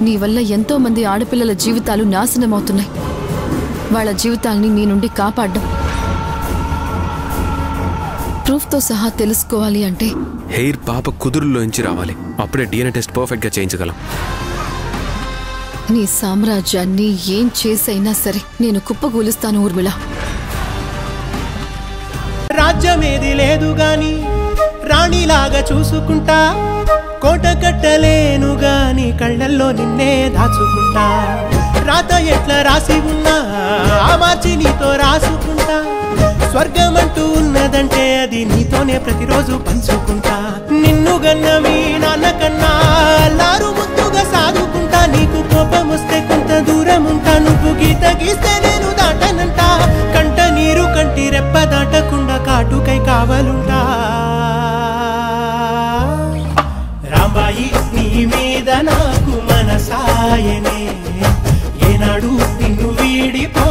నీ వల్ల ఎంతో మంది ఆడపిల్లల జీవితాలు నాశనమవుతున్నాయి. వాళ్ళ జీవితాల్ని నీ నుండి కాపాడ్డం ప్రూఫ్తో సహా తెలుసుకోవాలి అంటే హెయిర్ పాప కుదురులోంచి రావాలి. అప్పుడే DNA టెస్ట్ పర్ఫెక్ట్గా చేయించగలం. నీ సామ్రాజ్యాన్ని ఏం చేసైనా సరే నేను కుప్పగూలుస్తాను ఊర్మిళ. రాజ్యమేది లేదు గాని రాణిలాగా చూసుకుంటా, కోట కట్టలేను గాని కళ్ళల్లో నిన్నే దాచుకుంటా. రాత ఎట్లా రాసి ఉన్నా ఆ మార్చి నీతో రాసుకుంటా. స్వర్గమంటూ ఉన్నదంటే అది నీతోనే ప్రతిరోజు పంచుకుంటా. నిన్ను గన్న మీ నాన్న కన్నా అల్లారు ముద్దుగా సాదుకుంటా. నీకు కోపం వస్తే కొంత దూరం ఉంటా, నువ్వు గీత గీస్తే నేను దాటనంట. కంట నీరు కంటి రెప్ప దాటకుండా కాటుకై కావలుంటా. రాంబాయి నీ మీద నాకు మనసాయనే, ఏనాడు నిన్ను వీడిపో